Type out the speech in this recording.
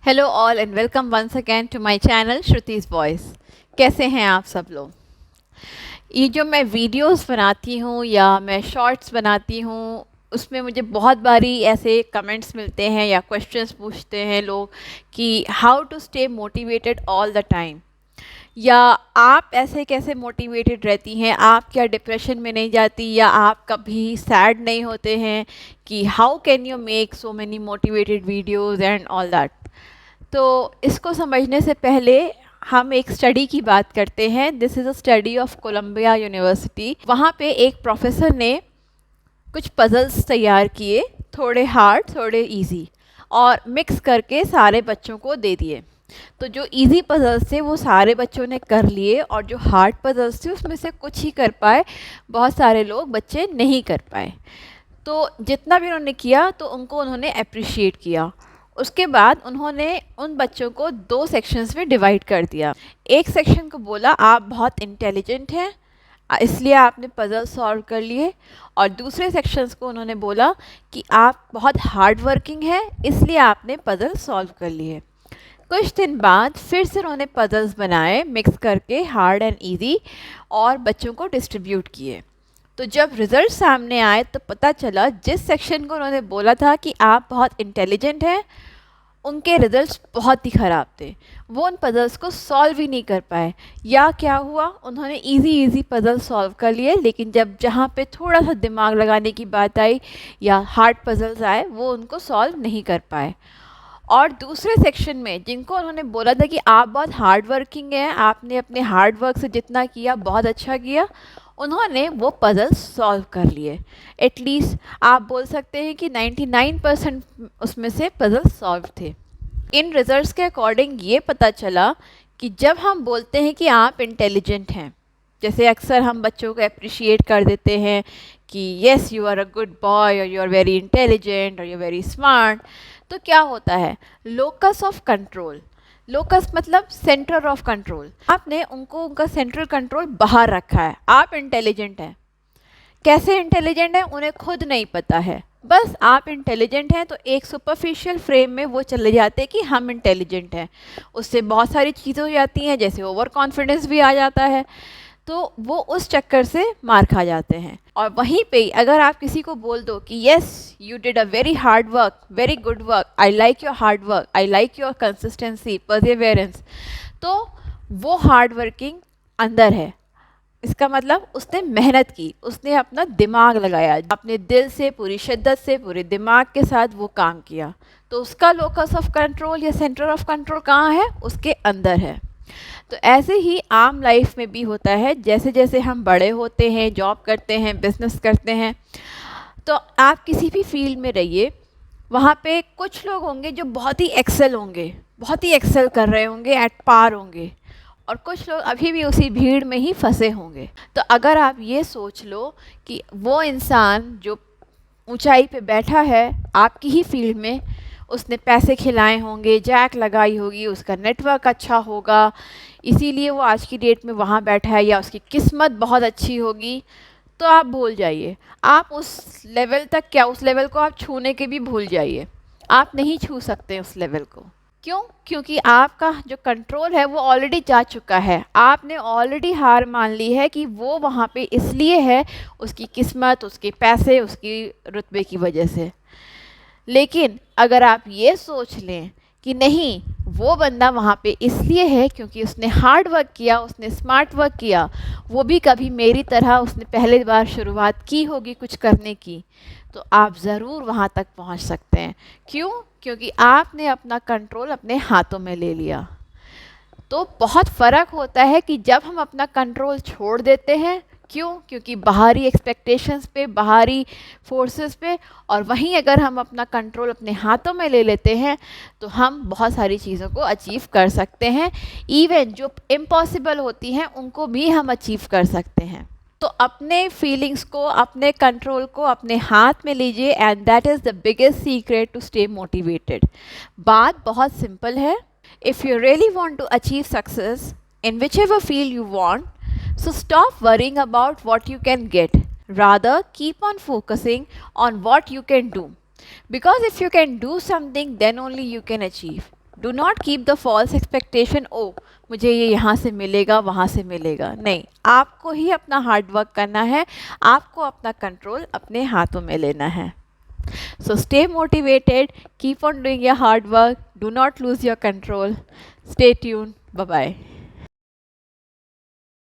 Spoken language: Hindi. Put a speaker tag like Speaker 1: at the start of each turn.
Speaker 1: Hello all and welcome once again to my channel Shruti's voice. कैसे हैं आप सब लोग? ये जो मैं वीडियोस बनाती हूँ या मैं शॉर्ट्स बनाती हूँ, उसमें मुझे बहुत बारी ऐसे कमेंट्स मिलते हैं या क्वेश्चंस पूछते हैं लोग कि how to stay motivated all the time, या आप ऐसे कैसे मोटिवेटेड रहती हैं, आप क्या डिप्रेशन में नहीं जाती, या आप कभी सैड नहीं होते हैं, कि how can you make so many motivated videos and all that. तो इसको समझने से पहले हम एक स्टडी की बात करते हैं। This is a study of Columbia University. वहाँ पे एक प्रोफेसर ने कुछ पजल्स तैयार किए, थोड़े हार्ड थोड़े इजी, और मिक्स करके सारे बच्चों को दे दिए। तो जो इजी पजल्स थे वो सारे बच्चों ने कर लिए, और जो हार्ड पजल्स थे उसमें से कुछ ही कर पाए, बहुत सारे लोग बच्चे नहीं कर पाए। तो जितना भी उन्होंने किया तो उन्होंने अप्रिशिएट किया। उसके बाद उन्होंने उन बच्चों को दो सेक्शंस में डिवाइड कर दिया। एक सेक्शन को बोला आप बहुत इंटेलिजेंट हैं, इसलिए आपने पज़ल सॉल्व कर लिए, और दूसरे सेक्शंस को उन्होंने बोला कि आप बहुत हार्ड वर्किंग हैं, इसलिए आपने पज़ल सॉल्व कर लिए। कुछ दिन बाद फिर से उन्होंने पज़ल्स बनाए मिक्स करके, हार्ड एंड इजी, और बच्चों को डिस्ट्रीब्यूट किए। तो जब रिज़ल्ट सामने आए तो पता चला जिस सेक्शन को उन्होंने बोला था कि आप बहुत इंटेलिजेंट हैं, उनके रिजल्ट्स बहुत ही ख़राब थे। वो उन पज़ल्स को सॉल्व ही नहीं कर पाए। या क्या हुआ, उन्होंने इजी पज़ल सॉल्व कर लिए, लेकिन जब जहाँ पे थोड़ा सा दिमाग लगाने की बात आई या हार्ड पज़ल्स आए, वो उनको सॉल्व नहीं कर पाए। और दूसरे सेक्शन में जिनको उन्होंने बोला था कि आप बहुत हार्ड वर्किंग हैं, आपने अपने हार्ड वर्क से जितना किया बहुत अच्छा किया, उन्होंने वो पज़ल सॉल्व कर लिए। एटलीस्ट आप बोल सकते हैं कि 99% उसमें से पज़ल सॉल्व थे। इन रिजल्ट्स के अकॉर्डिंग ये पता चला कि जब हम बोलते हैं कि आप इंटेलिजेंट हैं, जैसे अक्सर हम बच्चों को अप्रिशिएट कर देते हैं कि yes you are a good boy, और यू आर वेरी इंटेलिजेंट, और यू आर वेरी स्मार्ट, तो क्या होता है, लोकस ऑफ कंट्रोल, लोकस मतलब सेंटर ऑफ कंट्रोल, आपने उनको उनका सेंट्रल कंट्रोल बाहर रखा है। आप इंटेलिजेंट हैं, कैसे इंटेलिजेंट हैं उन्हें खुद नहीं पता है, बस आप इंटेलिजेंट हैं तो एक सुपरफिशियल फ्रेम में वो चले जाते हैं कि हम इंटेलिजेंट हैं। उससे बहुत सारी चीज़ें हो जाती हैं, जैसे ओवर कॉन्फिडेंस भी आ जाता है, तो वो उस चक्कर से मार खा जाते हैं। और वहीं पे अगर आप किसी को बोल दो कि yes you did a very hard work, very good work, I like your hard work, I like your consistency, Perseverance, तो वो हार्ड वर्किंग अंदर है। इसका मतलब उसने मेहनत की, उसने अपना दिमाग लगाया, अपने दिल से, पूरी शिद्दत से, पूरे दिमाग के साथ वो काम किया, तो उसका लोकस ऑफ कंट्रोल या सेंटर ऑफ कंट्रोल कहाँ है, उसके अंदर है। तो ऐसे ही आम लाइफ में भी होता है, जैसे जैसे हम बड़े होते हैं, जॉब करते हैं, बिजनेस करते हैं, तो आप किसी भी फील्ड में रहिए, वहाँ पे कुछ लोग होंगे जो बहुत ही एक्सेल होंगे, बहुत ही एक्सेल कर रहे होंगे, एट पार होंगे, और कुछ लोग अभी भी उसी भीड़ में ही फंसे होंगे। तो अगर आप ये सोच लो कि वो इंसान जो ऊंचाई पे बैठा है आपकी ही फील्ड में, उसने पैसे खिलाए होंगे, जैक लगाई होगी, उसका नेटवर्क अच्छा होगा, इसीलिए वो आज की डेट में वहाँ बैठा है, या उसकी किस्मत बहुत अच्छी होगी, तो आप भूल जाइए। आप उस लेवल तक, क्या उस लेवल को आप छूने के भी भूल जाइए। आप नहीं छू सकते उस लेवल को। क्यों? क्योंकि आपका जो कंट्रोल है वो ऑलरेडी जा चुका है, आपने ऑलरेडी हार मान ली है कि वो वहाँ पे इसलिए है, उसकी किस्मत, उसके पैसे, उसकी रुतबे की वजह से। लेकिन अगर आप ये सोच लें कि नहीं, वो बंदा वहाँ पे इसलिए है क्योंकि उसने हार्ड वर्क किया, उसने स्मार्ट वर्क किया, वो भी कभी मेरी तरह उसने पहले बार शुरुआत की होगी कुछ करने की, तो आप ज़रूर वहाँ तक पहुँच सकते हैं। क्यों? क्योंकि आपने अपना कंट्रोल अपने हाथों में ले लिया। तो बहुत फ़र्क होता है कि जब हम अपना कंट्रोल छोड़ देते हैं। क्यों? क्योंकि बाहरी एक्सपेक्टेशंस पे, बाहरी फोर्सेस पे, और वहीं अगर हम अपना कंट्रोल अपने हाथों में ले लेते हैं तो हम बहुत सारी चीज़ों को अचीव कर सकते हैं। इवन जो इम्पॉसिबल होती हैं उनको भी हम अचीव कर सकते हैं। तो अपने फीलिंग्स को, अपने कंट्रोल को अपने हाथ में लीजिए, and that is the biggest secret to stay motivated. बात बहुत सिंपल है। If you really want to achieve success in whichever field you want, so stop worrying about what you can get. Rather, keep on focusing on what you can do. Because if you can do something, then only you can achieve. Do not keep the false expectation, ओ मुझे ये यहाँ से मिलेगा वहाँ से मिलेगा, नहीं, आपको ही अपना हार्ड वर्क करना है, आपको अपना कंट्रोल अपने हाथों में लेना है। So stay motivated, keep on doing your hard work, do not lose your control. Stay tuned. Bye bye.